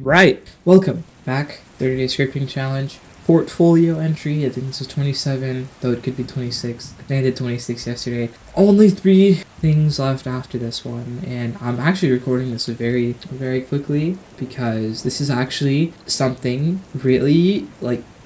Right, welcome back. 30-day scripting challenge. Portfolio entry, I think this is 27, though it could be 26. I think I did 26 yesterday. Only 3 things left after this one, and I'm actually recording this very, very quickly because this is actually something really,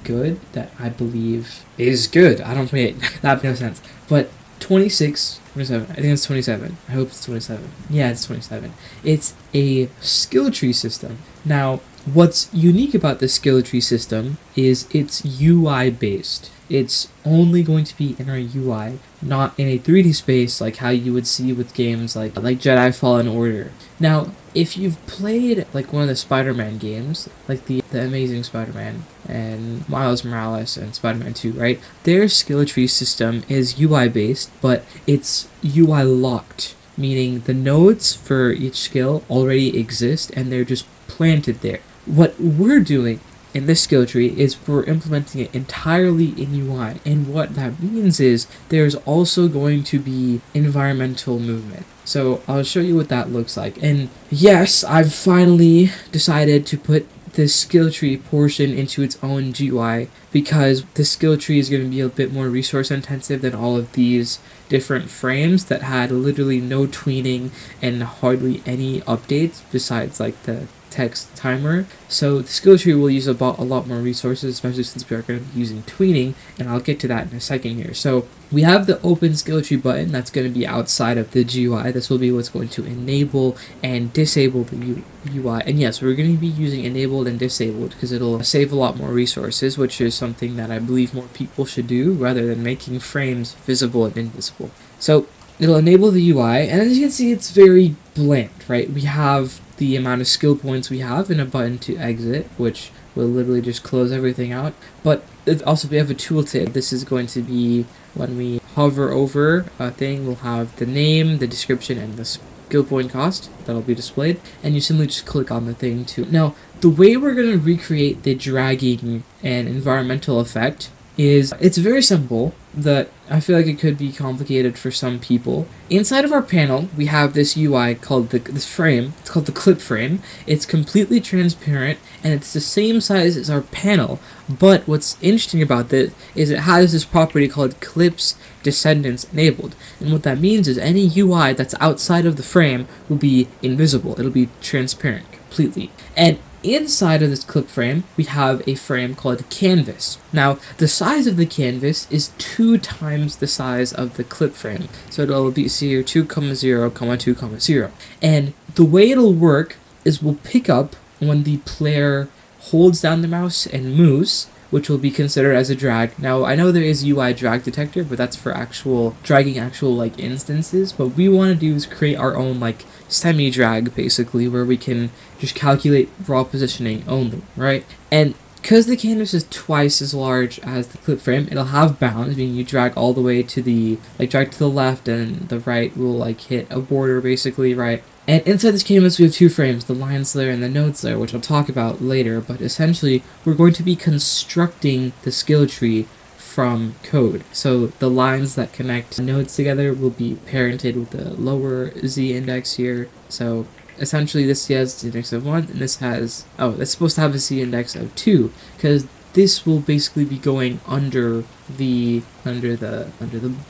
good that I believe is good. I don't, wait, that makes no sense. But 26, 27, I think it's 27. I hope it's 27. Yeah, it's 27. It's a skill tree system. Now, what's unique about the skill tree system is it's UI based. It's only going to be in our UI, not in a 3D space like how you would see with games like Jedi Fallen Order. Now, if you've played one of the Spider-Man games, like the Amazing Spider-Man and Miles Morales and Spider-Man 2, right? Their skill tree system is UI based, but it's UI locked, meaning the nodes for each skill already exist and they're just planted there. What we're doing in this skill tree is we're implementing it entirely in UI, and what that means is there's also going to be environmental movement. So I'll show you what that looks like. And yes, I've finally decided to put this skill tree portion into its own GUI because the skill tree is going to be a bit more resource intensive than all of these different frames that had literally no tweening and hardly any updates besides the text timer. So the skill tree will use a lot more resources, especially since we are going to be using tweening, and I'll get to that in a second here. So we have the open skill tree button that's going to be outside of the GUI. This will be what's going to enable and disable the UI. And yes, we're going to be using enabled and disabled because it'll save a lot more resources, which is something that I believe more people should do rather than making frames visible and invisible. So it'll enable the UI, and as you can see, it's very bland, right? We have the amount of skill points we have and a button to exit, which will literally just close everything out. But also we have a tooltip. This is going to be when we hover over a thing, we'll have the name, the description, and the skill point cost that'll be displayed, and you simply just click on the thing too. Now, the way we're going to recreate the dragging and environmental effect is it's very simple, that I feel like it could be complicated for some people. Inside of our panel, we have this UI called this frame. It's called the clip frame. It's completely transparent, and it's the same size as our panel. But what's interesting about this is it has this property called clips descendants enabled. And what that means is any UI that's outside of the frame will be invisible. It'll be transparent completely. And inside of this clip frame, we have a frame called canvas. Now, the size of the canvas is 2 times the size of the clip frame. So it'll be 0, 2, 0, 2, 0. And the way it'll work is we'll pick up when the player holds down the mouse and moves, which will be considered as a drag. Now, I know there is UI drag detector, but that's for dragging actual instances. What we want to do is create our own semi-drag, basically, where we can just calculate raw positioning only, right? And because the canvas is twice as large as the clip frame, it'll have bounds, meaning you drag all the way to the, drag to the left, and the right will hit a border, basically, right? And inside this canvas, we have 2 frames, the lines layer and the nodes layer, which I'll talk about later, but essentially, we're going to be constructing the skill tree from code. So the lines that connect nodes together will be parented with the lower z index here. So essentially, this has the index of 1, and this has, it's supposed to have a z index of 2, because this will basically be going under the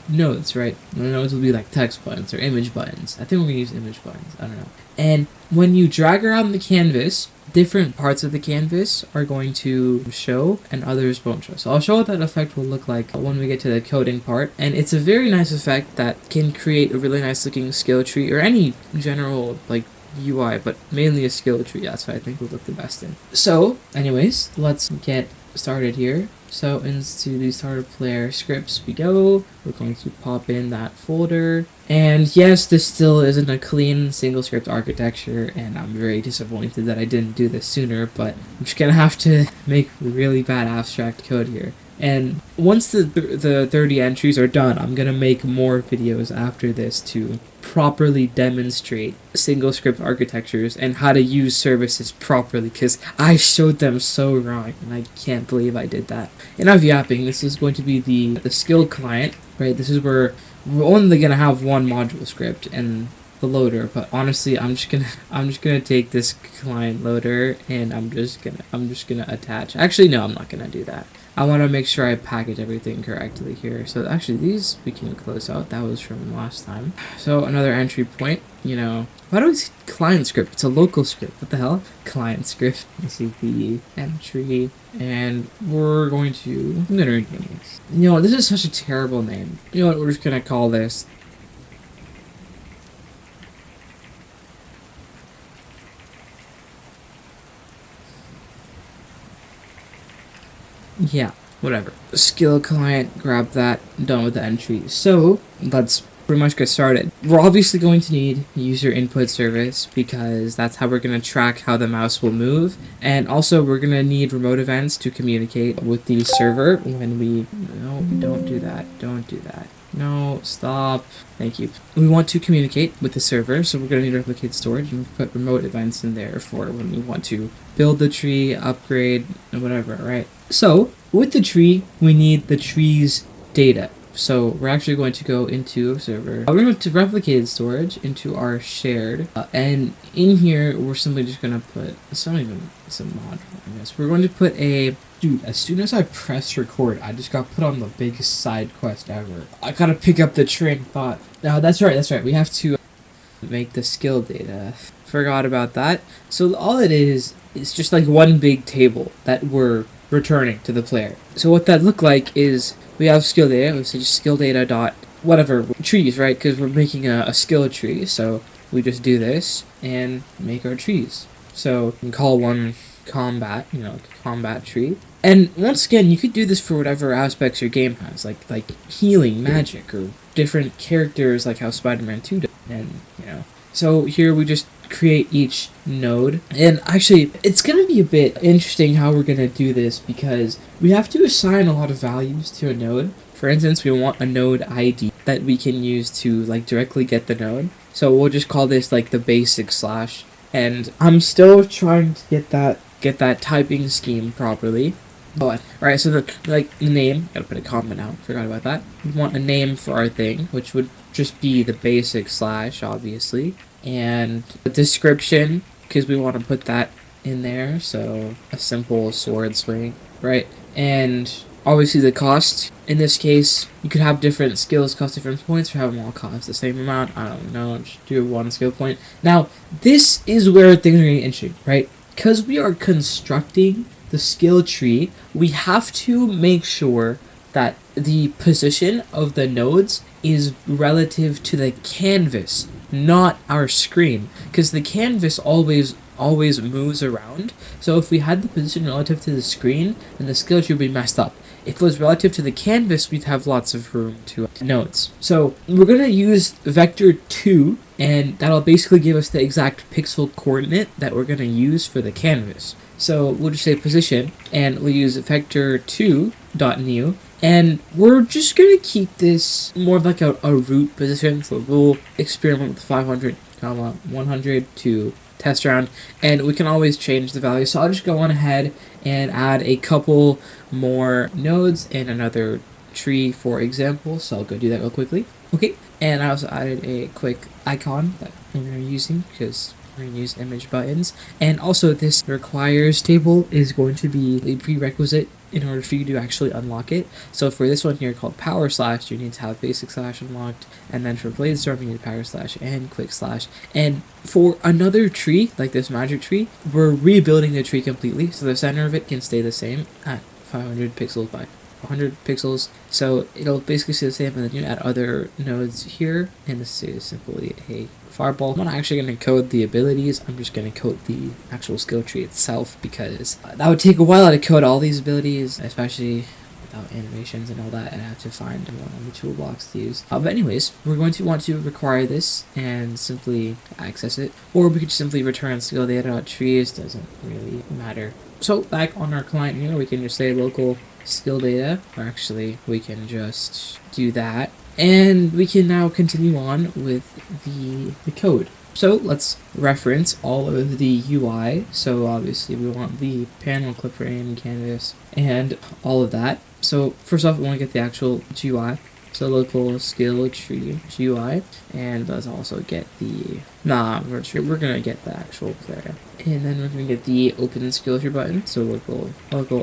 nodes, right? The nodes will be text buttons or image buttons. I think we're gonna use image buttons. I don't know. And when you drag around the canvas, different parts of the canvas are going to show and others won't show. So I'll show what that effect will look like when we get to the coding part. And it's a very nice effect that can create a really nice looking skill tree or any general UI, but mainly a skill tree. That's what I think would look the best in. So anyways, let's get started here. So into the starter player scripts we go. We're going to pop in that folder. And yes, this still isn't a clean single script architecture, and I'm very disappointed that I didn't do this sooner, but I'm just gonna have to make really bad abstract code here. And once the 30 entries are done, I'm gonna make more videos after this to properly demonstrate single script architectures and how to use services properly, because I showed them so wrong, and I can't believe I did that. Enough yapping. This is going to be the skill client, right? This is where we're only gonna have one module script, and the loader, but honestly, I'm just gonna take this client loader and I'm just gonna attach. Actually, no, I'm not gonna do that. I want to make sure I package everything correctly here. So actually, these we can close out. That was from last time. So another entry point. You know, why do we see client script? It's a local script. What the hell? Client script. This is the entry, and we're going to. I'm gonna rename this. You know, this is such a terrible name. You know what? We're just gonna call this. Yeah, whatever. Skill client, grab that, done with the entry. So, let's pretty much get started. We're obviously going to need user input service because that's how we're going to track how the mouse will move. And also, we're going to need remote events to communicate with the server when we... No, don't do that. Don't do that. No, stop. Thank you. We want to communicate with the server, so we're going to need replicate storage and put remote events in there for when we want to build the tree, upgrade, and whatever, right? So, with the tree, we need the tree's data. So, we're actually going to go into server. We're going to replicate storage into our shared, and in here, we're simply just going to put, it's not even, it's a mod, I guess. We're going to put a... Dude, as soon as I pressed record, I just got put on the biggest side quest ever. I gotta pick up the train of thought. No, that's right. We have to make the skill data. Forgot about that. So all it is just like one big table that we're returning to the player. So what that looked like is we have skill data. We say just skill data dot whatever trees, right? Because we're making a skill tree. So we just do this and make our trees. So we can call one combat, you know, combat tree. And once again, you could do this for whatever aspects your game has, like healing, magic, or different characters, like how Spider-Man 2 did. And, you know, so here we just create each node. And actually, it's going to be a bit interesting how we're going to do this because we have to assign a lot of values to a node. For instance, we want a node ID that we can use to, like, directly get the node. So we'll just call this, like, the basic slash. And I'm still trying to get that typing scheme properly. But, right, so the name, gotta put a comma now, forgot about that. We want a name for our thing, which would just be the basic slash, obviously. And a description, because we want to put that in there, so a simple sword swing, right? And obviously the cost, in this case, you could have different skills cost different points, or have them all cost the same amount, I don't know, just do one skill point. Now, this is where things are getting interesting, right? Because we are constructing the skill tree, we have to make sure that the position of the nodes is relative to the canvas, not our screen, because the canvas always moves around. So if we had the position relative to the screen, then the skill tree would be messed up. If it was relative to the canvas, we'd have lots of room to nodes. So we're going to use vector 2, and that'll basically give us the exact pixel coordinate that we're going to use for the canvas. So we'll just say position, and we'll use vector2.new, and we're just going to keep this more of like a root position. So we'll experiment with 500, 100 to test around, and we can always change the value. So I'll just go on ahead and add a couple more nodes and another tree, for example. So I'll go do that real quickly. Okay, and I also added a quick icon that we're using because we're going to use image buttons. And also this requires table is going to be a prerequisite in order for you to actually unlock it. So for this one here called power slash, you need to have basic slash unlocked, and then for blade storm you need power slash and quick slash. And for another tree like this magic tree, we're rebuilding the tree completely, so the center of it can stay the same at 500 pixels by 100 pixels, so it'll basically stay the same, and then you add other nodes here, and this is simply a fireball. I'm not actually going to code the abilities, I'm just going to code the actual skill tree itself, because that would take a while to code all these abilities, especially without animations and all that, and I have to find one of the toolbox to use. But anyways, we're going to want to require this and simply access it, or we could simply return skill data.trees, doesn't really matter. So back on our client here, we can just say local skill data, or actually we can just do that, and we can now continue on with the code. So let's reference all of the UI. So obviously we want the panel, clip frame, canvas, and all of that. So first off, we want to get the actual GUI. So local skill tree GUI, and let's also get the, we're gonna get the actual player. And then we're gonna get the open skill tree button. So local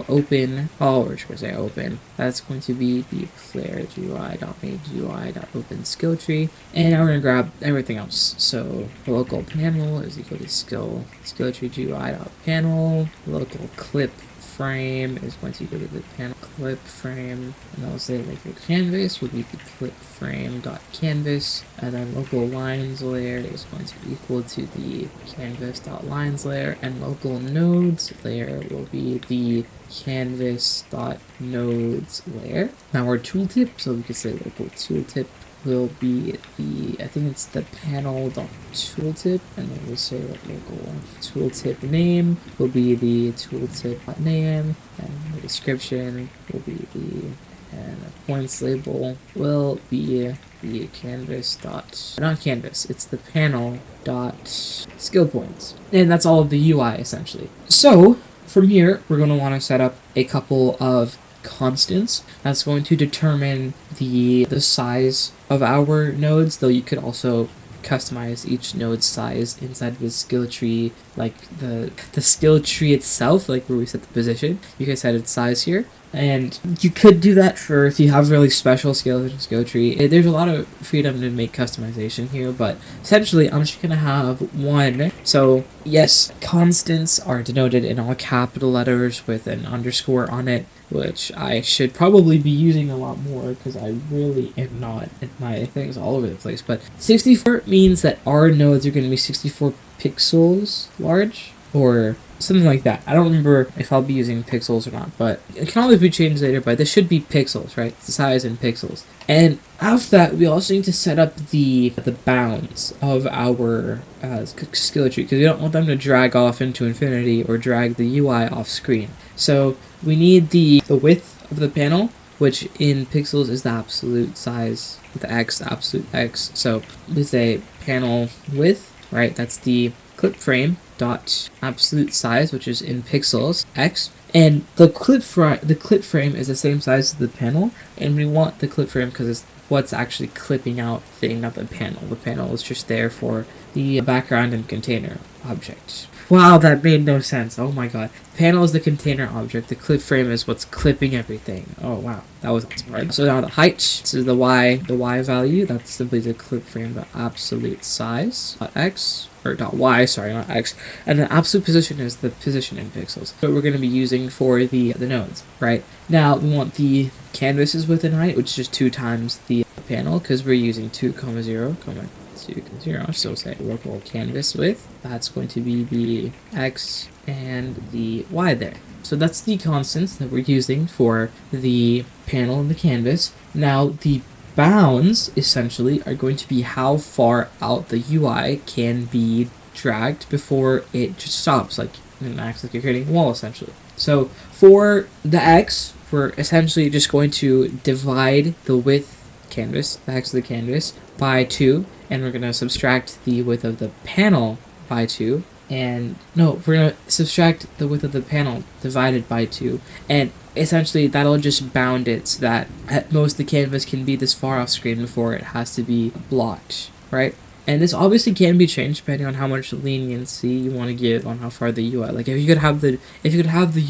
open, we're just gonna say open. That's going to be the player GUI.main.GUI.open skill tree. And now we're gonna grab everything else. So the local panel is equal to skill tree GUI.panel. Local clip frame is going to go to the panel clip frame, and I'll say like the canvas will be the clip frame dot canvas, and then local lines layer is going to be equal to the canvas dot lines layer, and local nodes layer will be the canvas dot nodes layer. Now our tooltip, so we could say local tooltip will be the, I think it's the panel dot tooltip, and then we'll say that local tooltip name will be the tooltip name, and the description will be the, and the points label will be the canvas dot, not canvas, it's the panel dot skill points. And that's all of the UI essentially. So from here, we're going to want to set up a couple of constants that's going to determine the size of our nodes, though you could also customize each node's size inside the skill tree, like the skill tree itself, like where we set the position. You can set its size here, and you could do that for if you have really special skill tree. There's a lot of freedom to make customization here, but essentially I'm just gonna have one. So yes, constants are denoted in all capital letters with an underscore on it, which I should probably be using a lot more because I really am not, and my things all over the place. But 64 means that our nodes are going to be 64 pixels large, or something like that. I don't remember if I'll be using pixels or not, but it can always be changed later, but this should be pixels, right? It's the size in pixels. And after that, we also need to set up the bounds of our skill tree, because we don't want them to drag off into infinity or drag the UI off screen. So we need the width of the panel, which in pixels is the absolute size, the x, the absolute x. So we say panel width, right? That's the clip frame dot absolute size, which is in pixels, x. And the clip frame is the same size as the panel, and we want the clip frame because it's what's actually clipping out thing, not the panel. The panel is just there for the background and container object. Wow, that made no sense. Oh my god. Panel is the container object. The clip frame is what's clipping everything. Oh wow, that was hard. So now the height, this is the y value. That's simply the clip frame, the absolute size, x, or dot y, sorry, not x. And the absolute position is the position in pixels. So we're going to be using for the nodes, right? Now we want the canvas's width and height, which is just 2 times the panel, because we're using 2, 0, 0, so say local canvas width, that's going to be the x and the y there. So that's the constants that we're using for the panel and the canvas. Now the bounds essentially are going to be how far out the UI can be dragged before it just stops, like it acts like you're creating a wall essentially. So for the x, we're essentially just going to divide the width canvas, the x of the canvas, by 2, and we're going to subtract the width of the panel by 2, and no, we're going to subtract the width of the panel divided by 2, and essentially that'll just bound it so that at most the canvas can be this far off screen before it has to be blocked, right? And this obviously can be changed depending on how much leniency you want to give on how far the UI. Like if you could have the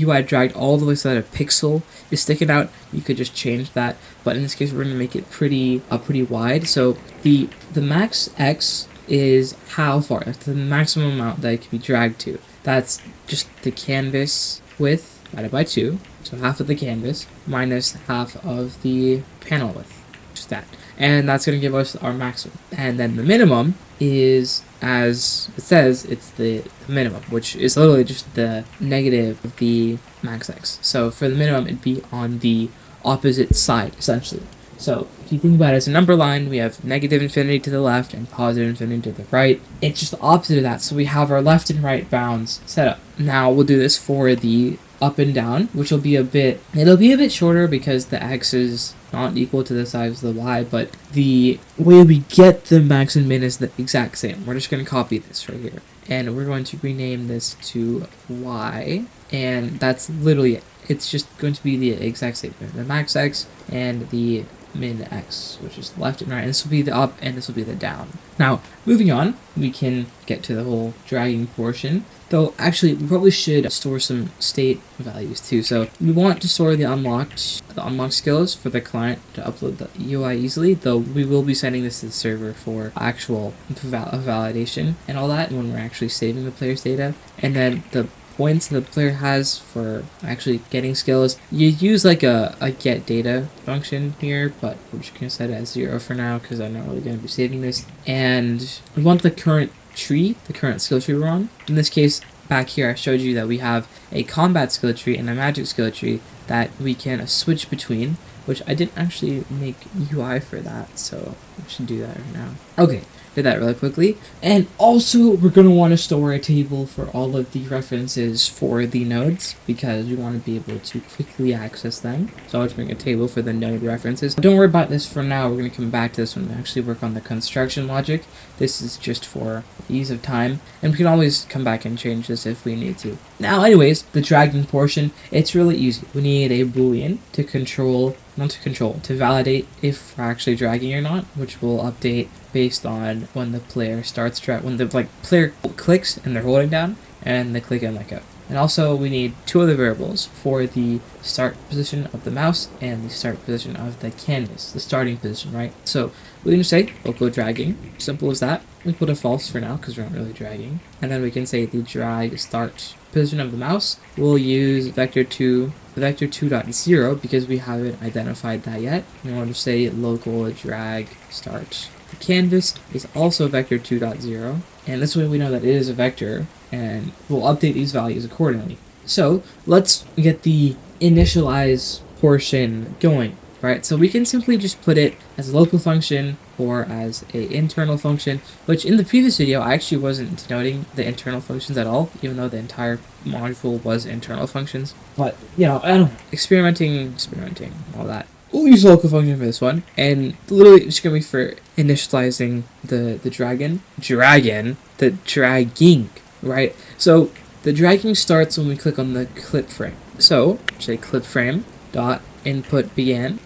UI dragged all the way so that a pixel is sticking out, you could just change that. But in this case, we're going to make it pretty wide. So the max x is how far. That's the maximum amount that it can be dragged to. That's just the canvas width divided by 2. So half of the canvas minus half of the panel width. Just that. And that's going to give us our maximum. And then the minimum is, as it says, it's the minimum, which is literally just the negative of the max x. So for the minimum, it'd be on the opposite side, essentially. So if you think about it as a number line, we have negative infinity to the left and positive infinity to the right. It's just the opposite of that. So we have our left and right bounds set up. Now we'll do this for the up and down, which will be it'll be a bit shorter because the x is not equal to the size of the y, but the way we get the max and min is the exact same. We're just going to copy this right here, and we're going to rename this to y, and that's literally it. It's just going to be the exact same thing. The max x and the min x, which is left and right, and this will be the up and this will be the down. Now, moving on, we can get to the whole dragging portion. Though, actually, we probably should store some state values too. So we want to store the unlocked skills for the client to upload the UI easily, though we will be sending this to the server for actual validation and all that when we're actually saving the player's data. And then the points the player has for actually getting skills, you use like a get data function here, but we're just going to set it as 0 for now because I'm not really going to be saving this. And we want the current tree, the current skill tree we're on. In this case, back here I showed you that we have a combat skill tree and a magic skill tree that we can switch between, which I didn't actually make UI for that, so we should do that right now. Okay, did that really quickly. And also we're going to want to store a table for all of the references for the nodes because we want to be able to quickly access them. So I'll just make a table for the node references. Don't worry about this for now. We're going to come back to this when we actually work on the construction logic. This is just for ease of time, and we can always come back and change this if we need to. Now anyways, the dragging portion, it's really easy. We need a boolean to validate if we're actually dragging or not, which will update based on when the player starts when the player clicks and they're holding down and they click and let go. And also we need two other variables for the start position of the mouse and the start position of the canvas, the starting position, right? So we can just say local dragging, simple as that. We put a false for now because we're not really dragging. And then we can say the drag start position of the mouse. We'll use vector2.0 because we haven't identified that yet. We want to say local drag start. The canvas is also vector2.0, and this way we know that it is a vector, and we'll update these values accordingly. So let's get the initialize portion going, right? So we can simply just put it as a local function or as a internal function, which in the previous video I actually wasn't denoting the internal functions at all, even though the entire module was internal functions. But, you know, I don't know, experimenting, all that. We'll use a local function for this one, and literally it's going to be for initializing the dragging, right? So the dragging starts when we click on the clip frame. So say clip frame dot input began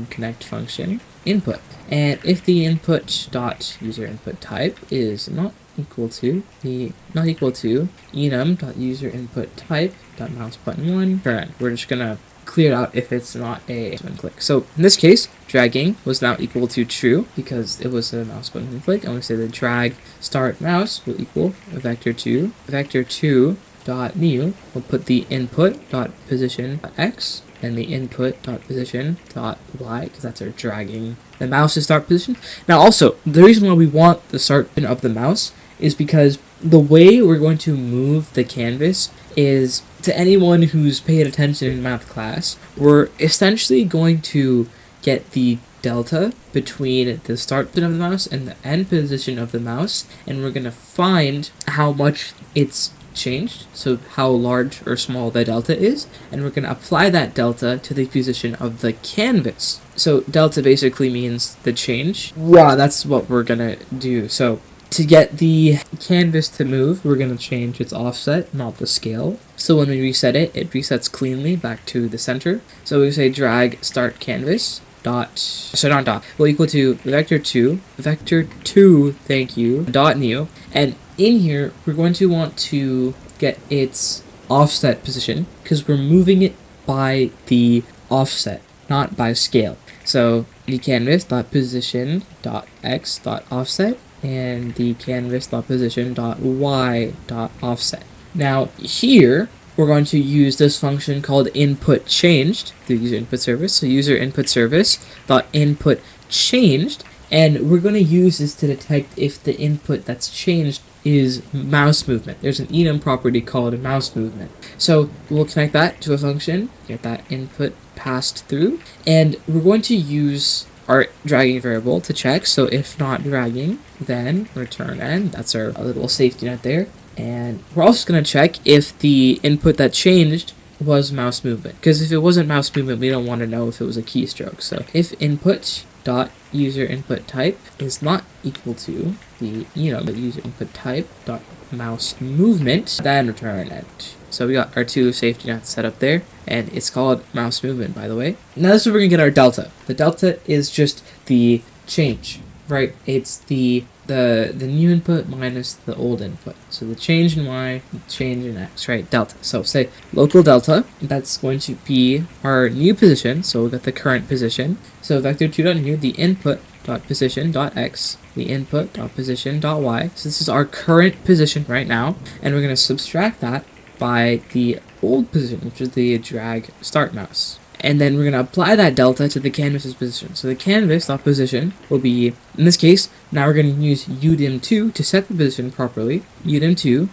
connect function input, and if the input dot user input type is not equal to enum dot user input type dot mouse button 1 turn, we're just gonna clear it out if it's not a button click. So in this case, dragging was now equal to true because it was a mouse button click, and we say the drag start mouse will equal vector2 dot new. We'll put the input dot position dot x and the input dot position dot y because that's our dragging the mouse's start position. Now also, the reason why we want the start pin of the mouse is because the way we're going to move the canvas is, to anyone who's paid attention in math class, we're essentially going to get the delta between the start pin of the mouse and the end position of the mouse, and we're going to find how much it's changed, so how large or small the delta is, and we're going to apply that delta to the position of the canvas. So delta basically means the change. Wow, that's what we're going to do. So to get the canvas to move, we're going to change its offset, not the scale. So when we reset it, it resets cleanly back to the center. So we say drag start canvas will equal to vector2, thank you, dot new. And in here, we're going to want to get its offset position because we're moving it by the offset, not by scale. So the canvas dot position dot x dot offset and the canvas dot position dot y dot offset. Now here we're going to use this function called input changed, the user input service. So user input service dot input changed, and we're going to use this to detect if the input that's changed is mouse movement. There's an enum property called mouse movement. So we'll connect that to a function, get that input passed through, and we're going to use our dragging variable to check. So if not dragging, then return n. That's our little safety net there. And we're also going to check if the input that changed was mouse movement, because if it wasn't mouse movement, we don't want to know if it was a keystroke. So if input dot user input type is not equal to the user input type dot mouse movement, then return it. So we got our two safety nets set up there, and it's called mouse movement, by the way. Now this is where we're gonna get our delta. The delta is just the change, right? It's the new input minus the old input. So the change in y, change in x, right? Delta. So say local delta, that's going to be our new position. So we'll get the current position. So vector2.new, the input dot position dot x, the input dot position dot y. So this is our current position right now, and we're going to subtract that by the old position, which is the drag start mouse. And then we're going to apply that delta to the canvas's position. So the canvas dot position will be, in this case, now we're going to use udim2 to set the position properly. udim2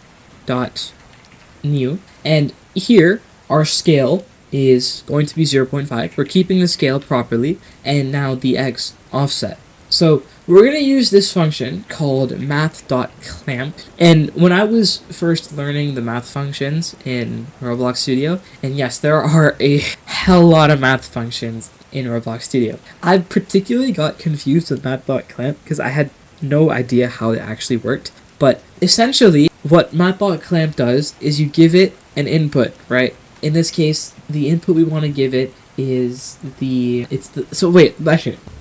dot new. And here, our scale is going to be 0.5. We're keeping the scale properly, and now the x offset. So we're going to use this function called math.clamp. And when I was first learning the math functions in Roblox Studio, and yes, there are a hell lot of math functions in Roblox Studio, I particularly got confused with math.clamp because I had no idea how it actually worked. But essentially, what math.clamp does is you give it an input, right? In this case, the input we want to give it is to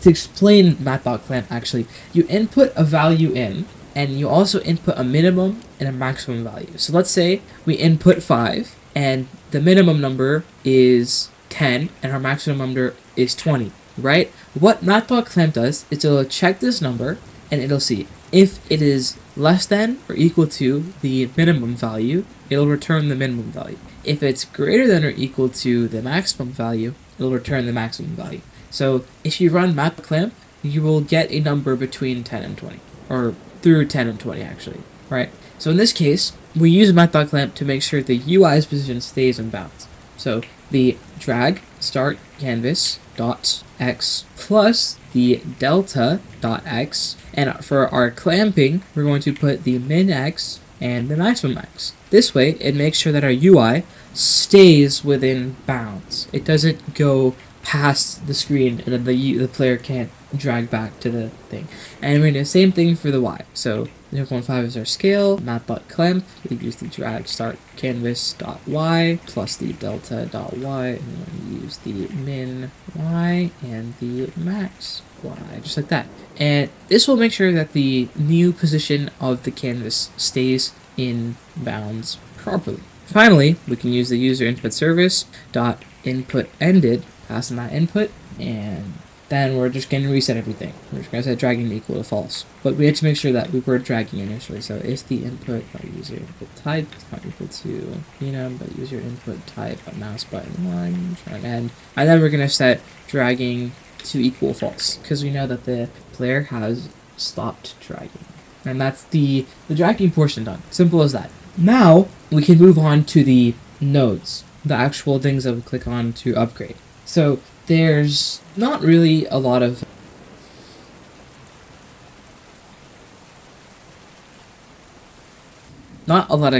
explain math.clamp, actually, you input a value in, and you also input a minimum and a maximum value. So let's say we input 5, and the minimum number is 10, and our maximum number is 20, right? What math.clamp does is it'll check this number, and it'll see if it is less than or equal to the minimum value, it'll return the minimum value. If it's greater than or equal to the maximum value, it'll return the maximum value. So if you run math.clamp, you will get a number between 10 and 20, or through 10 and 20 actually, right? So in this case, we use math.clamp to make sure the UI's position stays in bounds. So the drag start canvas dot x plus the delta dot x, and for our clamping, we're going to put the min x and the maximum x. This way, it makes sure that our UI stays within bounds. It doesn't go past the screen, and then the player can't drag back to the thing. And we're going to do the same thing for the y. So 0.5 is our scale, math.clamp, we use the drag start canvas dot y plus the delta dot y, and we use the min y and the max y, just like that. And this will make sure that the new position of the canvas stays in bounds properly. Finally, we can use the user input service dot input ended, pass in that input, and then we're just going to reset everything. We're just going to set dragging equal to false. But we have to make sure that we were dragging initially. So if the input by user input type is not equal to enum by user input type by mouse button 1, turn end. And then we're going to set dragging to equal false, because we know that the player has stopped dragging. And that's the dragging portion done. Simple as that. Now, we can move on to the nodes, the actual things that we click on to upgrade. So there's not really a lot of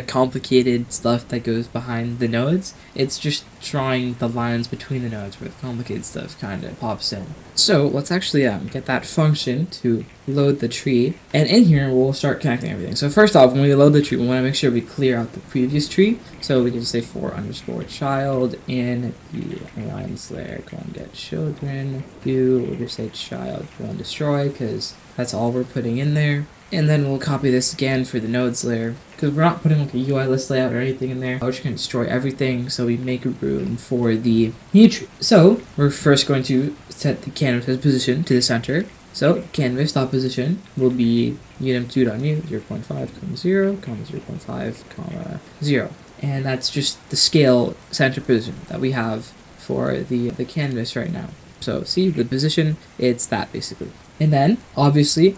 complicated stuff that goes behind the nodes. It's just drawing the lines between the nodes where the complicated stuff kind of pops in. So let's actually get that function to load the tree, and in here we'll start connecting everything. So first off, when we load the tree, we want to make sure we clear out the previous tree. So we can just say for underscore child in the lines layer, go and get children. We'll just say child, go and destroy, because that's all we're putting in there. And then we'll copy this again for the nodes layer, because we're not putting like a UI list layout or anything in there. We're just going to destroy everything so we make room for the new tree. So we're first going to set the canvas position to the center. So canvas.position will be udim2.new 0.5, 0, 0.5, 0. And that's just the scale center position that we have for the canvas right now. So see the position, it's that basically. And then, obviously,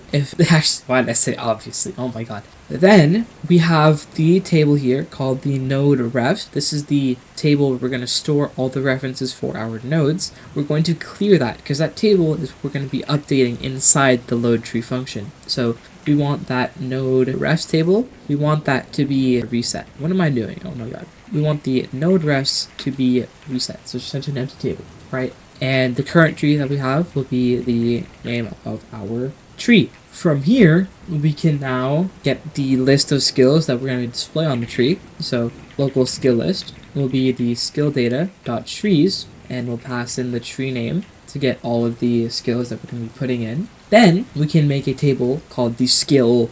why did I say obviously? Oh my god. Then, we have the table here called the node refs. This is the table where we're going to store all the references for our nodes. We're going to clear that, because that table is we're going to be updating inside the load tree function. So, we want that node refs table, we want that to be reset. What am I doing? Oh my god. We want the node refs to be reset. So, just such an empty table, right? And the current tree that we have will be the name of our tree. from here, we can now get the list of skills that we're going to display on the tree. So local skill list will be the skill data dot trees, and we'll pass in the tree name to get all of the skills that we're going to be putting in. Then we can make a table called the skill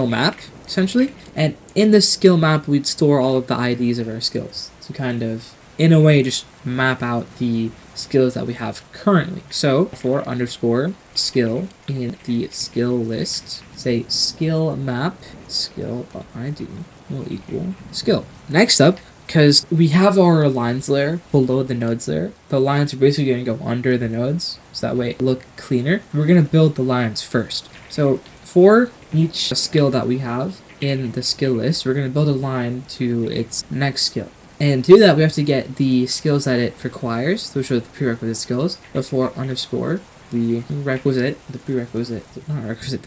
map, essentially. And in the skill map, we'd store all of the IDs of our skills to kind of, in a way, just map out the skills that we have currently. So for underscore skill in the skill list, say skill map skill ID will equal skill. Next up, because we have our lines layer below the nodes layer, the lines are basically going to go under the nodes, so that way it look cleaner. We're going to build the lines first. So for each skill that we have in the skill list, we're going to build a line to its next skill. And to do that, we have to get the skills that it requires, which are the prerequisite skills, before underscore the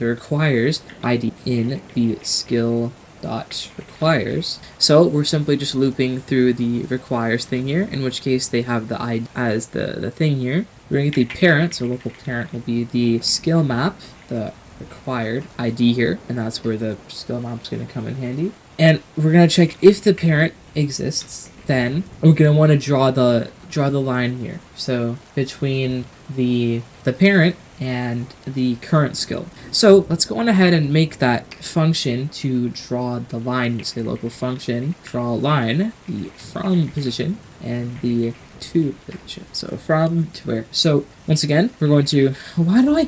requires ID in the skill dot requires. So we're simply just looping through the requires thing here, in which case they have the ID as the thing here. We're going to get the parent, so local parent will be the skill map, the required ID here, and that's where the skill map is going to come in handy. And we're going to check if the parent exists, then we're going to want to draw the line here. So between the parent and the current skill. So let's go on ahead and make that function to draw the line. You say local function, draw a line, the from position and the to position. So from to where. So once again, we're going to, why do I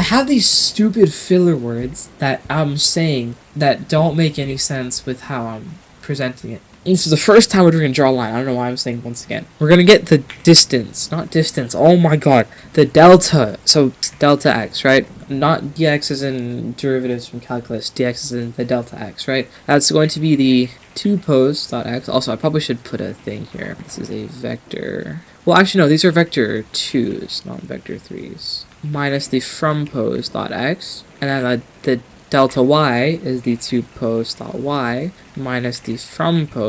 have these stupid filler words that I'm saying that don't make any sense with how I'm presenting it. This is the first time we're going to draw a line. I don't know why I'm saying once again. We're going to get the distance, not distance. Oh my god. The delta. So delta x, right? Not dx as in derivatives from calculus. Dx as in the delta x, right? That's going to be the toPos.x. Also, I probably should put a thing here. This is a vector. Well, actually, no. These are vector 2s, not vector 3s. Minus the fromPos.x. And then the delta y is the toPos.y minus the fromPos.y.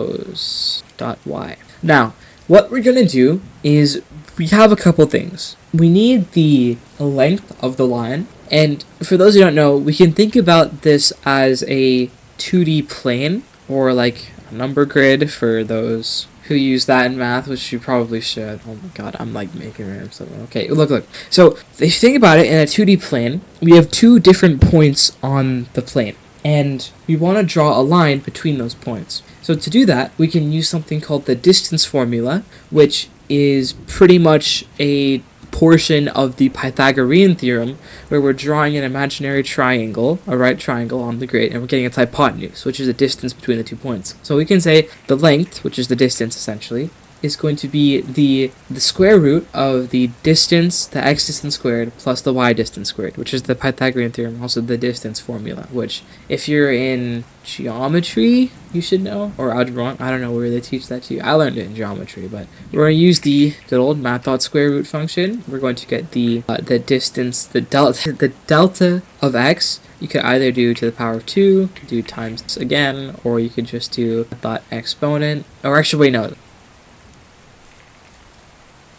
Now, what we're going to do is we have a couple things. We need the length of the line, and for those who don't know, we can think about this as a 2D plane, or like a number grid for those who use that in math, which you probably should. Oh my god, I'm like making random stuff. Okay, look. So if you think about it, in a 2D plane, we have two different points on the plane, and we want to draw a line between those points. So to do that, we can use something called the distance formula, which is pretty much a portion of the Pythagorean theorem, where we're drawing an imaginary triangle, a right triangle on the grid, and we're getting its hypotenuse, which is the distance between the 2 points. So we can say the length, which is the distance essentially, is going to be the square root of the distance, the x distance squared, plus the y distance squared, which is the Pythagorean theorem, also the distance formula, which if you're in geometry, you should know, or algebra. I don't know where they teach that to you. I learned it in geometry, but we're going to use the good old math.square root function. We're going to get the distance, the delta of x. You could either do to the power of 2, do times again, or you could just do dot exponent, or actually, wait, no.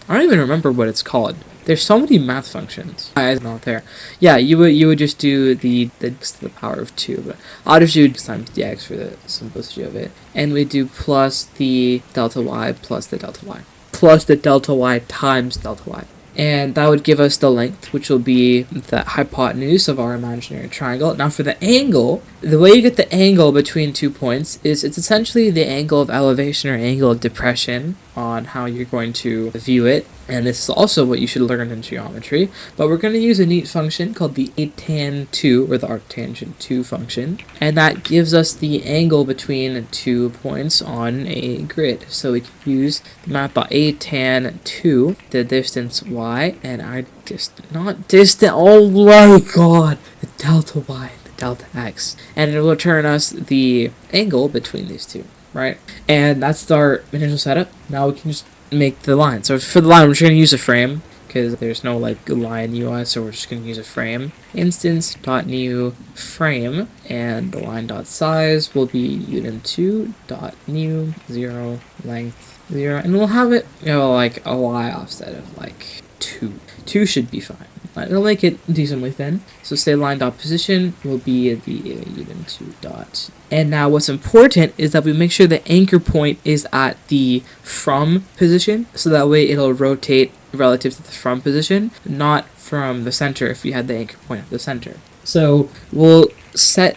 I don't even remember what it's called. There's so many math functions. It's not there. Yeah, you would just do the x to the power of 2, but I'll just do times dx for the simplicity of it. And we do plus the delta y plus the delta y. Plus the delta y times delta y. And that would give us the length, which will be the hypotenuse of our imaginary triangle. Now for the angle, the way you get the angle between 2 points is it's essentially the angle of elevation or angle of depression on how you're going to view it. And this is also what you should learn in geometry. But we're going to use a neat function called the arctan2, or the arctangent 2 function. And that gives us the angle between 2 points on a grid. So we can use the math.arctan2, the distance y, and our oh my god, the delta y, the delta x. And it will return us the angle between these two, right? And that's our initial setup. Now we can just make the line. So for the line, we're just going to use a frame, because there's no like line UI, so we're just going to use a frame. Instance.new frame, and the line.size will be unim2.new 0 length 0, and we'll have it, like a y offset of like 2. 2 should be fine. It'll make it decently thin. So say line.position will be the even2 dot. And now what's important is that we make sure the anchor point is at the from position, so that way it'll rotate relative to the from position, not from the center if we had the anchor point at the center. So we'll set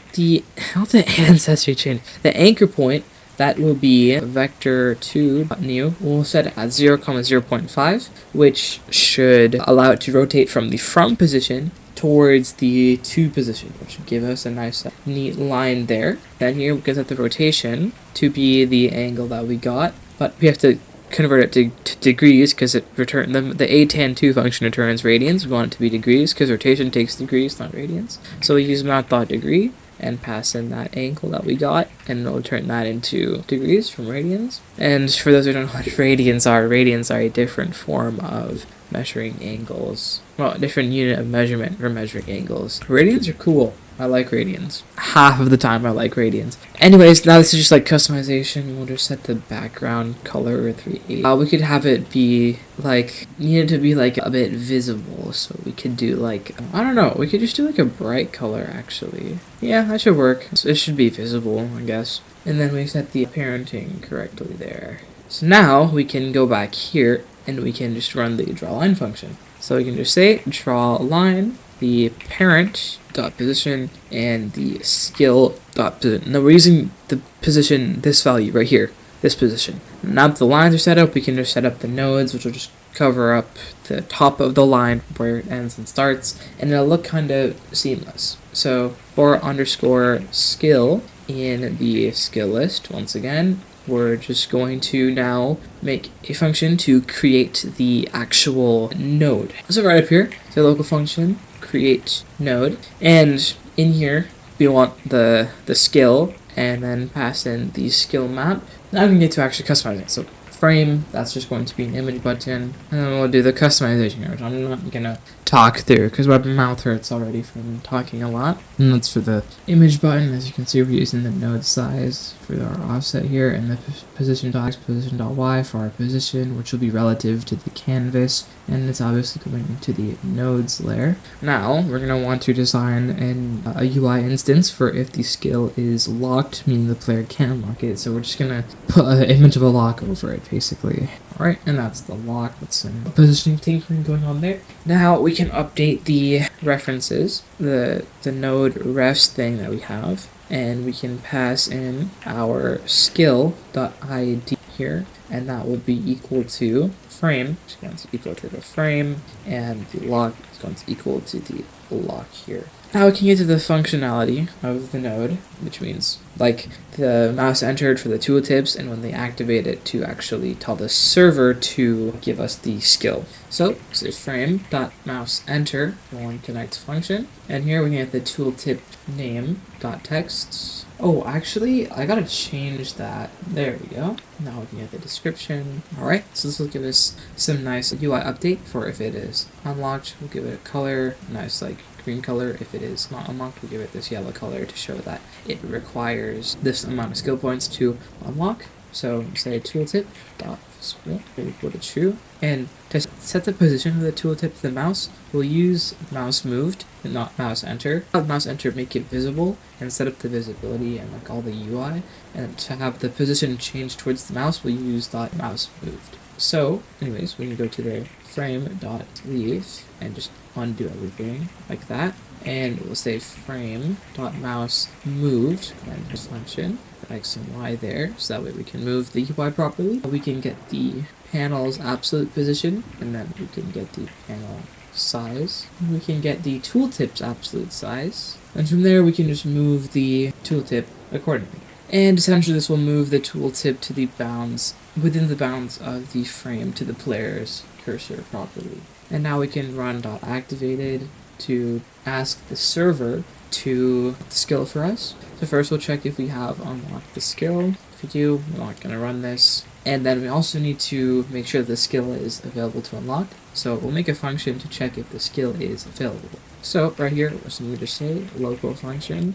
how the ancestry change? The anchor point, that will be vector2.new. We'll set it at 0, 0.5, which should allow it to rotate from the from position towards the to position, which should give us a nice neat line there. Then here we can set the rotation to be the angle that we got, but we have to convert it to degrees because it return the atan2 function returns radians. We want it to be degrees because rotation takes degrees, not radians. So we use math.degree and pass in that angle that we got, and it'll turn that into degrees from radians. And for those who don't know what radians are a different form of measuring angles. Well, a different unit of measurement for measuring angles. Radians are cool. I like radians. Half of the time I like radians. Anyways, now this is just like customization. We'll just set the background color 380. We could have it be like, need it to be like a bit visible. So we could do like, I don't know, we could just do like a bright color actually. Yeah, that should work. So it should be visible, I guess. And then we set the parenting correctly there. So now we can go back here and we can just run the draw line function. So we can just say draw line, the parent dot position, and the skill dot position. Now we're using the position, this value right here, this position. Now that the lines are set up, we can just set up the nodes, which will just cover up the top of the line where it ends and starts, and it'll look kind of seamless. So for underscore skill in the skill list, once again, we're just going to now make a function to create the actual node. So right up here, say local function, create node, and in here we want the skill, and then pass in the skill map. Now we can get to actually customize it. So frame, that's just going to be an image button, and then we'll do the customization, which I'm not gonna talk through because my mouth hurts already from talking a lot. And that's for the image button. As you can see, we're using the node size for our offset here, and the position dot x, position dot y for our position, which will be relative to the canvas, and it's obviously going into the nodes layer. Now we're gonna want to design a UI instance for if the skill is locked, meaning the player can't unlock it. So we're just gonna put an image of a lock over it, basically. Alright, and that's the lock. That's some positioning tinkering going on there. Now we can update the references, the node refs thing that we have, and we can pass in our skill.id here, and that will be equal to frame, which is going to equal to the frame, and the lock is going to equal to the lock here. Now we can get to the functionality of the node, which means like the mouse entered for the tooltips, and when they activate it to actually tell the server to give us the skill. So say frame.mouseEnter, one connect function, and here we can get the tooltip name.text. Oh, actually, I gotta change that. There we go. Now we can get the description. Alright, so this will give us some nice UI update for if it is unlocked. We'll give it a color, nice like green color. If it is not unlocked, we'll give it this yellow color to show that it requires this amount of skill points to unlock. So say tooltip dot split equal to true, and to set the position of the tooltip to the mouse, we'll use mouse moved and not mouse enter. Have mouse enter make it visible and set up the visibility and like all the UI, and to have the position change towards the mouse, we'll use dot mouse moved. So anyways, we can go to the frame.leave and just undo everything like that, and we'll say frame.mouse_moved and this function X and Y there, so that way we can move the UI properly. We can get the panel's absolute position, and then we can get the panel size. And we can get the tooltip's absolute size, and from there we can just move the tooltip accordingly. And essentially this will move the tooltip to the bounds, within the bounds of the frame to the player's cursor properly. And now we can run .activated to ask the server to skill for us. So first we'll check if we have unlocked the skill. If we do, we're not going to run this. And then we also need to make sure the skill is available to unlock. So we'll make a function to check if the skill is available. So right here, we're going to just say local function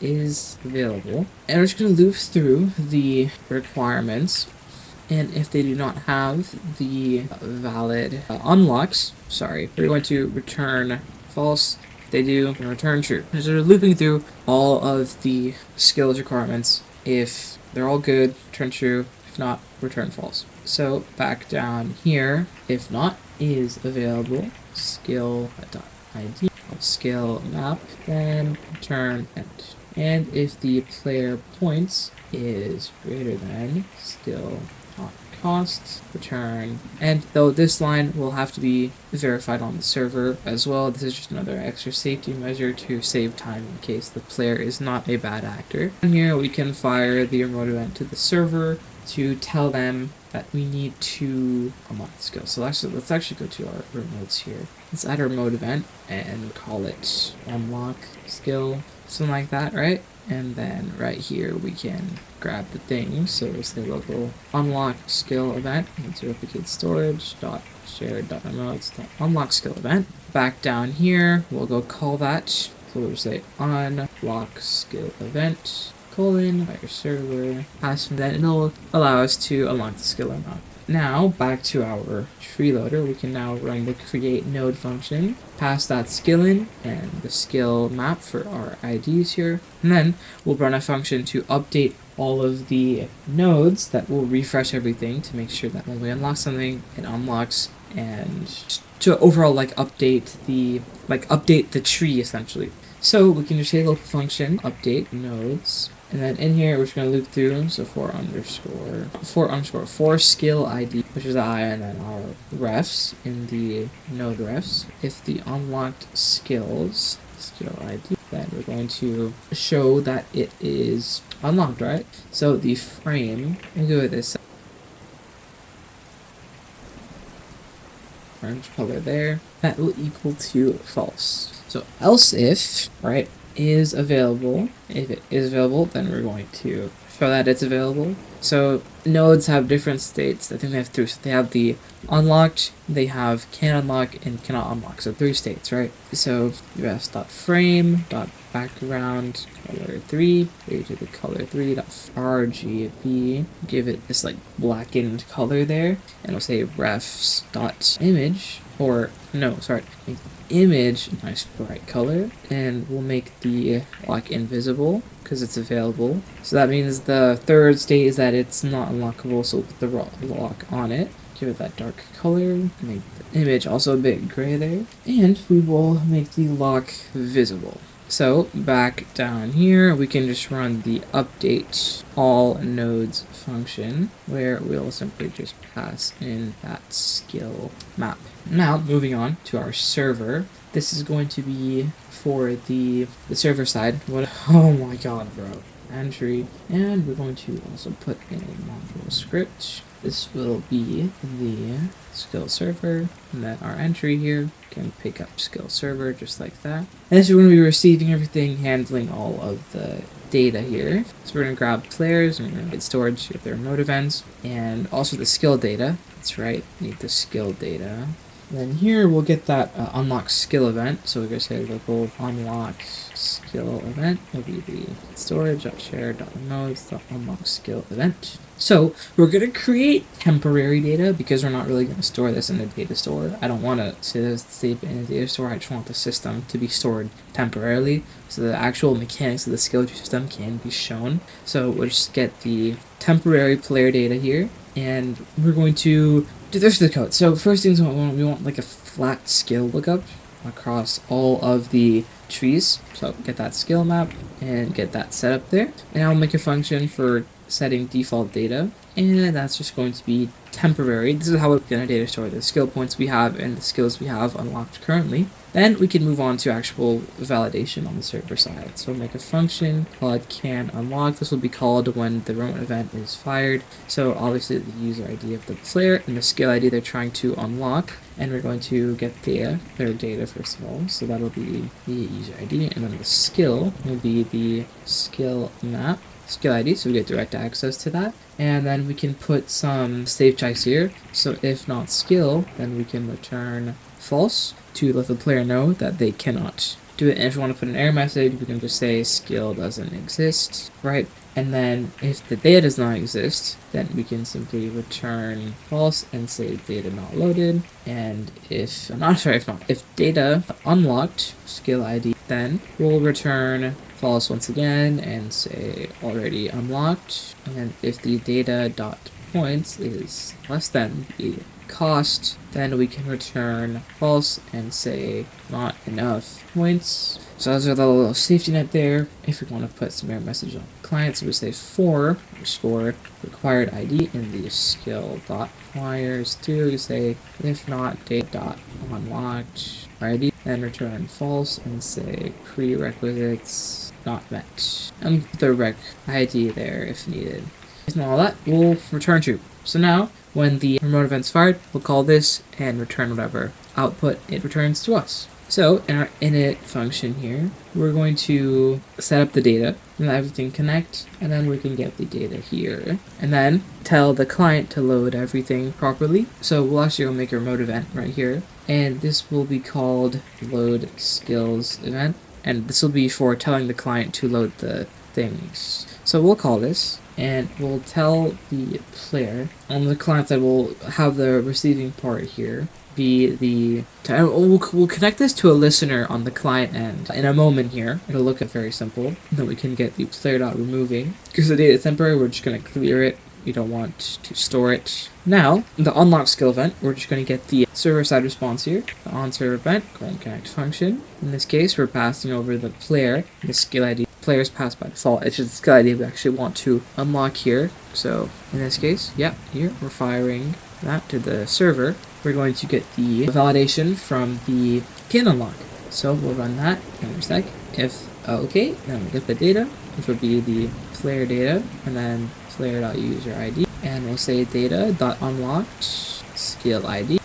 is available. And we're just going to loop through the requirements. And if they do not have the valid unlocks, we're going to return false. If they do, we're going to return true. So we're looping through all of the skills requirements. If they're all good, return true. If not, return false. So back down here, if not is available, skill.id, skill map, then return end. And if the player points is greater than skill.cost, return end. Though this line will have to be verified on the server as well. This is just another extra safety measure to save time in case the player is not a bad actor. And here we can fire the remote event to the server to tell them that we need to unlock the skill. So let's actually go to our remotes here. Let's add a remote event and call it unlock skill, something like that, right? And then right here we can grab the thing. So we'll say local unlock skill event into replicate storage dot shared dot remotes dot unlock skill event. Back down here, we'll go call that. So we'll say unlock skill event colon by your server pass, and then it'll allow us to unlock the skill or not. Now back to our tree loader, we can now run the create node function, pass that skill in and the skill map for our IDs here, and then we'll run a function to update all of the nodes that will refresh everything to make sure that when we unlock something, it unlocks, and to overall update the tree essentially. So we can just say local function update nodes, and then in here we're just going to loop through. So for skill ID, which is I, and then our refs in the node refs. If the unlocked skill ID, then we're going to show that it is unlocked, right? So the frame, we'll go with this orange color there, that will equal to false. So else if, right, is available. If it is available, then we're going to show that it's available. So nodes have different states. I think they have three. So they have the unlocked, they have can unlock, and cannot unlock. So 3 states, right? So us.frame.background color 3, to the color 3.rgb, give it this blackened color there, and we'll say refs.image, image nice bright color, and we'll make the lock invisible because it's available. So that means the third state is that it's not unlockable, so we'll put the lock on it, give it that dark color, make the image also a bit gray there, and we will make the lock visible. So back down here, we can just run the update all nodes function, where we'll simply just pass in that skill map. Now, moving on to our server. This is going to be for the server side. Oh my god, bro. Entry. And we're going to also put in a module script. This will be the skill server, and then our entry here can pick up skill server just like that. And this is going to be receiving everything, handling all of the data here. So we're going to grab players, and we're going to get storage of their remote events, and also the skill data. That's right, need the skill data. Then here we'll get that unlock skill event. So we're going to say local unlock skill event will be the storage.share.remotes.unlock skill event. So we're going to create temporary data because we're not really going to store this in the data store. I don't want to save it in the data store. I just want the system to be stored temporarily so the actual mechanics of the skill tree system can be shown. So we'll just get the temporary player data here, and we're going to do this to the code. So first things we want a flat skill lookup across all of the trees. So get that skill map and get that set up there. And I'll make a function for setting default data, and that's just going to be temporary. This is how we're going to data store the skill points we have and the skills we have unlocked currently. Then we can move on to actual validation on the server side. So make a function called can unlock. This will be called when the remote event is fired. So obviously the user ID of the player and the skill ID they're trying to unlock. And we're going to get their data first of all. So that'll be the user ID, and then the skill will be the skill map. Skill ID, so we get direct access to that, and then we can put some save checks here. So if not skill, then we can return false to let the player know that they cannot do it. And if you want to put an error message, we can just say skill doesn't exist, right? And then if the data does not exist, then we can simply return false and say data not loaded. And if data unlocked skill ID, then we'll return false once again and say already unlocked. And if the data dot points is less than the cost, then we can return false and say not enough points. So that's with a little safety net there. If we want to put some error message on clients, we say for score required ID in the skill dot requires to, we say if not data dot unlocked ID, then return false and say prerequisites not met. And the rec ID there if needed. And all that, we'll return true. So now, when the remote event's fired, we'll call this and return whatever output it returns to us. So in our init function here, we're going to set up the data and let everything connect, and then we can get the data here. And then tell the client to load everything properly. So we'll actually go make a remote event right here. And this will be called load skills event. And this will be for telling the client to load the things. So we'll call this, and we'll tell the player on the client that will have the receiving part here be the we'll connect this to a listener on the client end in a moment here. It'll look very simple. Then we can get the player.removing. Because the data is temporary, we're just going to clear it. We don't want to store it. Now, the unlock skill event, we're just going to get the server-side response here. The on-server event, connect function. In this case, we're passing over the player, the skill ID. Players pass by default. It's just the skill ID we actually want to unlock here. So, in this case, here we're firing that to the server. We're going to get the validation from the can unlock. So, we'll run that in a sec. If okay, then we get the data, which will be the player data, and then player.user ID, and we'll say data.unlocked skill ID.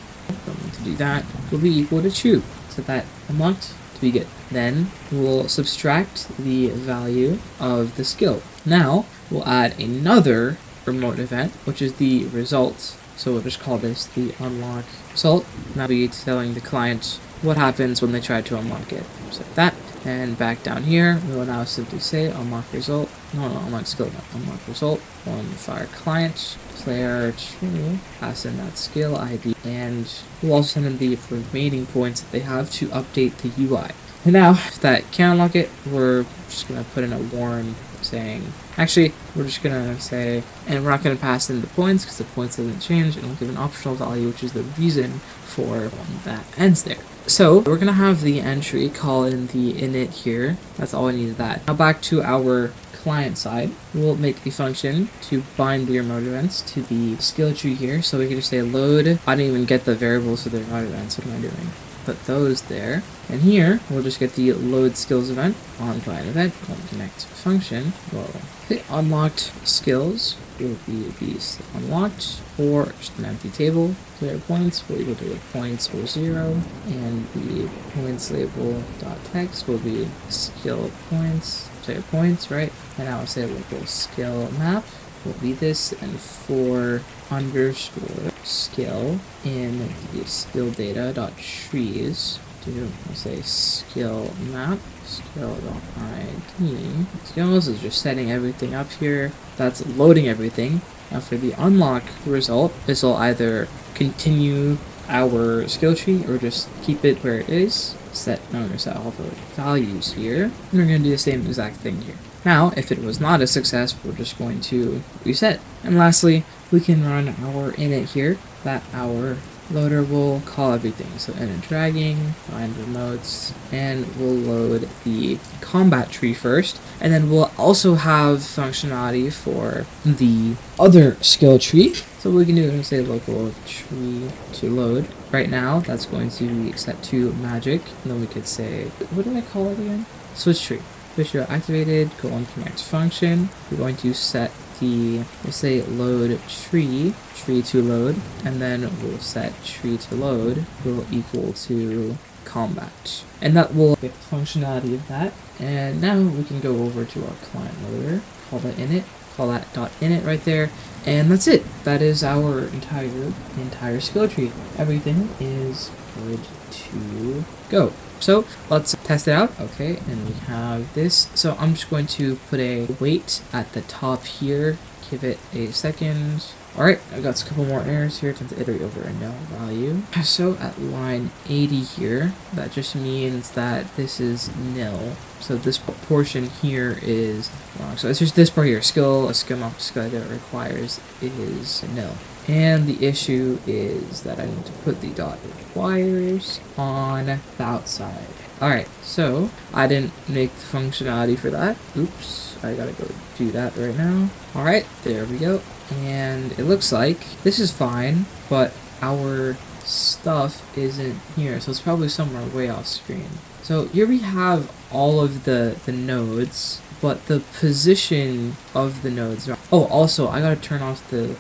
Going to do that will be equal to true. So that unlocked to be good. Then we'll subtract the value of the skill. Now we'll add another remote event, which is the result. So we'll just call this the unlock result. Now we'll be telling the client what happens when they try to unlock it. Just like that. And back down here, we will now simply say unlock result. No, unlock skill, not unlock result. On fire client, player true, pass in that skill ID, and we'll also send in the remaining points that they have to update the UI. And now, if that can't unlock it, we're just going to put in a warn saying, actually, we're just going to say, and we're not going to pass in the points because the points doesn't change, and we'll give an optional value, which is the reason for when that ends there. So we're going to have the entry call in the init here. That's all we need of that. Now back to our client side, we'll make a function to bind the remote events to the skill tree here. So we can just say load. I didn't even get the variables for the remote events. What am I doing? Put those there. And here, we'll just get the load skills event on client event, called connect function. Well, the unlocked skills will be these unlocked, or just an empty table. Player points will equal to points or 0, and the points label dot text will be skill points, player points, right? And I will say local skill map will be this, and for underscore skill in the skill data dot trees. We'll say skill map, skill.id. Skills is just setting everything up here. That's loading everything. Now for the unlock result, this will either continue our skill tree or just keep it where it is. Set all the values here. And we're going to do the same exact thing here. Now, if it was not a success, we're just going to reset. And lastly, we can run our init here. That our loader will call everything. So init dragging, find remotes, and we'll load the combat tree first. And then we'll also have functionality for the other skill tree. So what we can do is say local tree to load. Right now, that's going to be set to magic. And then we could say, what did I call it again? Switch tree. Switch tree activated, go on connect function. We're going to set we'll say load tree to load, and then we'll set tree to load will equal to combat. And that will get the functionality of that. And now we can go over to our client loader, call that init, call that dot init right there, and that's it. That is our entire skill tree. Everything is good to go. So let's test it out. Okay, and we have this. So I'm just going to put a wait at the top here. Give it a second. Alright, I've got a couple more errors here. Time to iterate over a no value. So at line 80 here, that just means that this is nil. So this portion here is wrong. So it's just this part here. Skill that it requires is nil. And the issue is that I need to put the dot requires on the outside. Alright, so I didn't make the functionality for that. Oops, I gotta go do that right now. Alright, there we go. And it looks like this is fine, but our stuff isn't here. So it's probably somewhere way off screen. So here we have all of the nodes, but the position of the nodes are... Oh, also, I gotta turn on the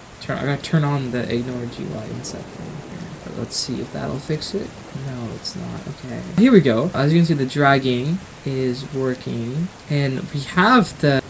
ignore GUI inset thing here. But let's see if that'll fix it. No, it's not. Okay. Here we go. As you can see, the dragging is working, and we have the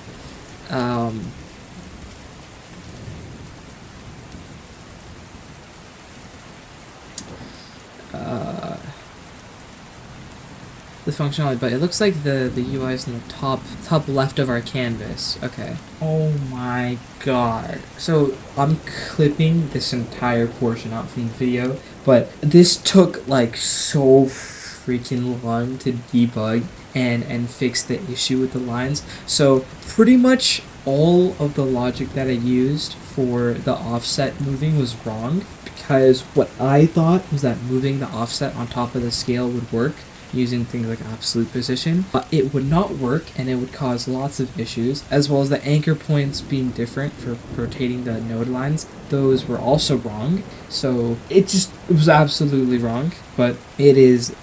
the functionality, but it looks like the UI is in the top left of our canvas. Okay. Oh my god. So I'm clipping this entire portion out from the video, but this took like so freaking long to debug and fix the issue with the lines. So pretty much all of the logic that I used for the offset moving was wrong, because what I thought was that moving the offset on top of the scale would work using things like absolute position, but it would not work, and it would cause lots of issues, as well as the anchor points being different for rotating the node lines. Those were also wrong, so it was absolutely wrong, but it is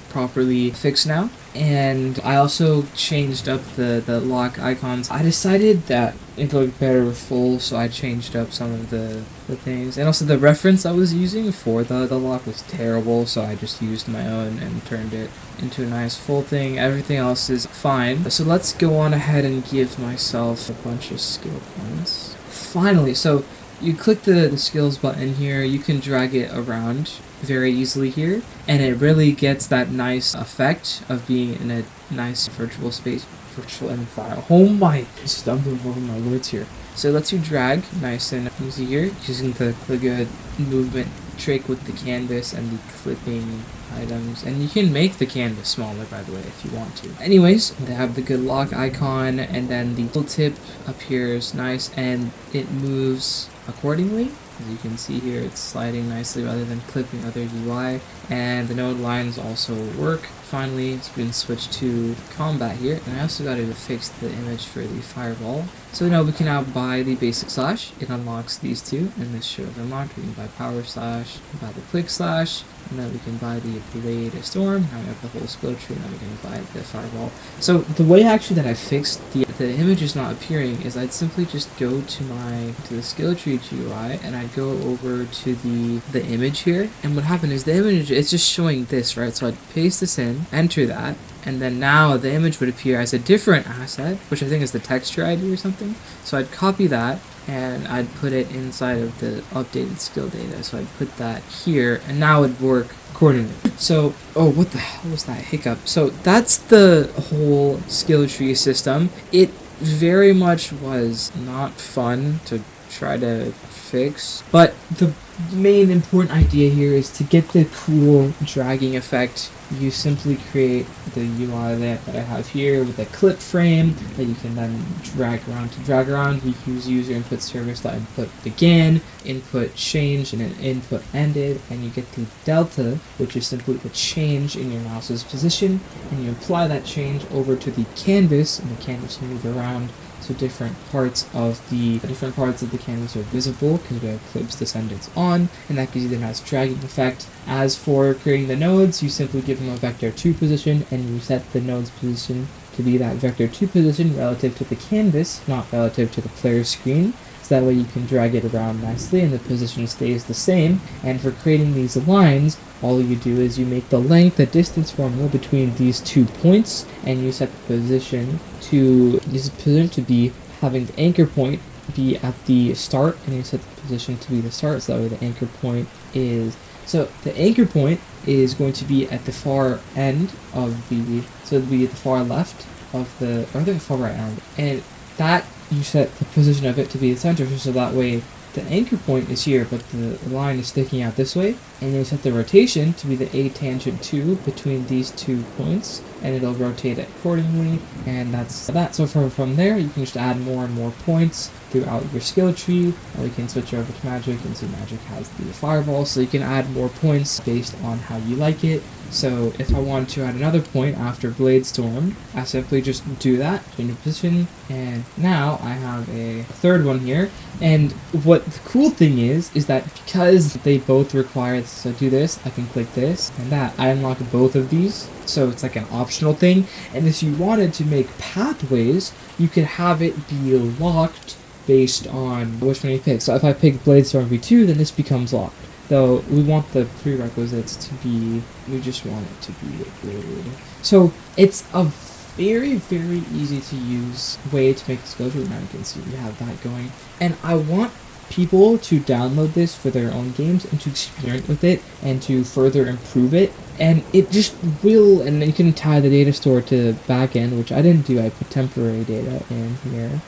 properly fixed now. And I also changed up the lock icons. I decided that it looked better with full, so I changed up some of the things. And also the reference I was using for the lock was terrible, so I just used my own and turned it into a nice full thing. Everything else is fine. So let's go on ahead and give myself a bunch of skill points. Finally, so you click the skills button here, you can drag it around very easily here, and it really gets that nice effect of being in a nice virtual environment. Oh my, stumbling over my words here. So it lets you drag nice and easy here, using the good movement trick with the canvas and the clipping items. And you can make the canvas smaller, by the way, if you want to. Anyways, they have the good lock icon, and then the little tip appears nice, and it moves accordingly. As you can see here, it's sliding nicely rather than clipping other UI, and the node lines also work. Finally, it's been switched to combat here, and I also got to fix the image for the fireball. So now we can now buy the basic slash. It unlocks these two, and this should have unlocked. We can buy power slash, buy the quick slash, and then we can buy the blade storm. Now we have the whole skill tree, and then we can buy the fireball. So the way actually that I fixed the image is not appearing is I'd simply just go to the skill tree GUI, and I'd go over to the image here, and what happened is the image, it's just showing this, right? So I'd paste this in, enter that, and then now the image would appear as a different asset, which I think is the texture ID or something. So I'd copy that, and I'd put it inside of the updated skill data. So I'd put that here, and now it'd work accordingly. So, oh, what the hell was that hiccup? So that's the whole skill tree system. It very much was not fun to try to fix, but the main important idea here is to get the cool dragging effect. You simply create the UI that I have here with a clip frame that you can then drag around. To drag around, you use user input service.input begin, input change, and an input ended, and you get the delta, which is simply the change in your mouse's position, and you apply that change over to the canvas, and the canvas moves around. So different parts of the canvas are visible because we have clips descendants on, and that gives you the nice dragging effect. As for creating the nodes, you simply give them a vector 2 position, and you set the node's position to be that vector 2 position relative to the canvas, not relative to the player's screen. So that way you can drag it around nicely and the position stays the same. And for creating these lines, all you do is you make the length, the distance formula between these 2 points, and you set the position to be having the anchor point be at the start, and you set the position to be the start, so that way the anchor point is going to be at the far end of so it'll be at the far left of or the far right end, and that you set the position of it to be the center, so that way the anchor point is here, but the line is sticking out this way, and you set the rotation to be the A tangent 2 between these 2 points, and it'll rotate it accordingly, and that's that. So from there, you can just add more and more points throughout your skill tree, or you can switch over to Magic, and see Magic has the fireball, so you can add more points based on how you like it. So if I wanted to add another point after Blade Storm, I simply just do that, change the position, and now I have a third one here. And what the cool thing is that because they both require, so do this, I can click this and that, I unlock both of these, so it's like an optional thing. And if you wanted to make pathways, you could have it be locked based on which one you pick. So if I pick Blade Storm V2, then this becomes locked. Though we want the prerequisites to be, we just want it to be good. So it's a very, very easy to use way to make this go through. Now you can see we have that going. And I want people to download this for their own games and to experiment with it and to further improve it. And it just will, and then you can tie the data store to the back end, which I didn't do. I put temporary data in here,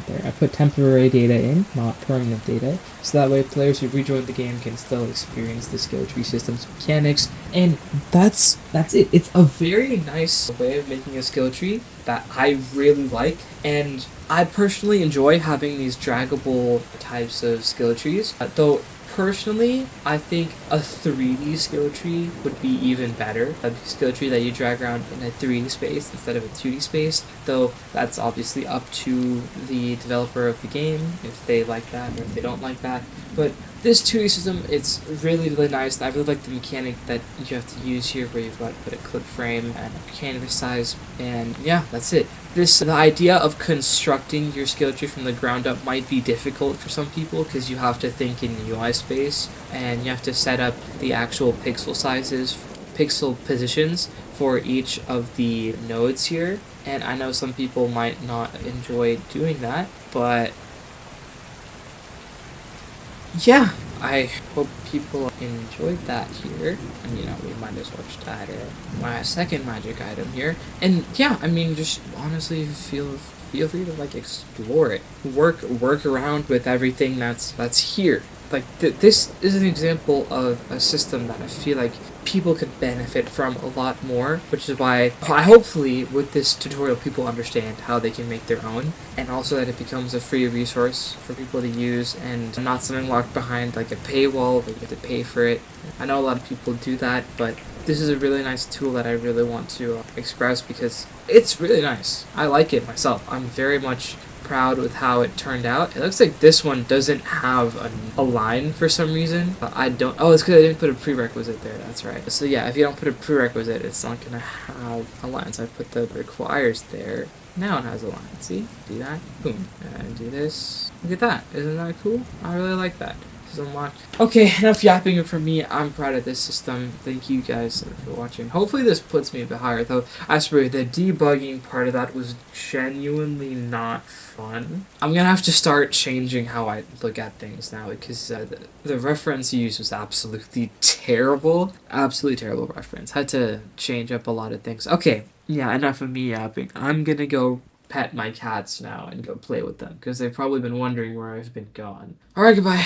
there. I put temporary data in, not permanent data, so that way players who rejoin the game can still experience the skill tree system's mechanics. And that's it. It's a very nice way of making a skill tree that I really like, and I personally enjoy having these draggable types of skill trees, though personally, I think a 3D skill tree would be even better. A skill tree that you drag around in a 3D space instead of a 2D space, though that's obviously up to the developer of the game if they like that or if they don't like that. But this 2D system, it's really, really nice. I really like the mechanic that you have to use here, where you've got to put a clip frame and a canvas size, and yeah, that's it. The idea of constructing your skill tree from the ground up might be difficult for some people, because you have to think in UI space, and you have to set up the actual pixel sizes, pixel positions for each of the nodes here, and I know some people might not enjoy doing that, but yeah, I hope people enjoyed that here. And we might as well just add my second magic item here. And yeah, just honestly feel free to explore it. Work around with everything that's here. This is an example of a system that I feel like people could benefit from a lot more, which is why hopefully with this tutorial people understand how they can make their own, and also that it becomes a free resource for people to use and not something locked behind a paywall where you have to pay for it. I know a lot of people do that, but this is a really nice tool that I really want to express because it's really nice. I like it myself. I'm very much proud with how it turned out. It looks like this one doesn't have a line for some reason. I don't. Oh, it's because I didn't put a prerequisite there. That's right. So yeah, if you don't put a prerequisite, it's not gonna have a line. So I put the requires there. Now it has a line. See? Do that. Boom. And do this. Look at that. Isn't that cool? I really like that. Unlocked. Okay, enough yapping from me. I'm proud of this system. Thank you guys for watching. Hopefully this puts me a bit higher, though I swear the debugging part of that was genuinely not fun. I'm gonna have to start changing how I look at things now, because the reference used was absolutely terrible. Absolutely terrible reference. Had to change up a lot of things. Okay, yeah, enough of me yapping. I'm gonna go pet my cats now and go play with them, because they've probably been wondering where I've been gone. Alright, goodbye.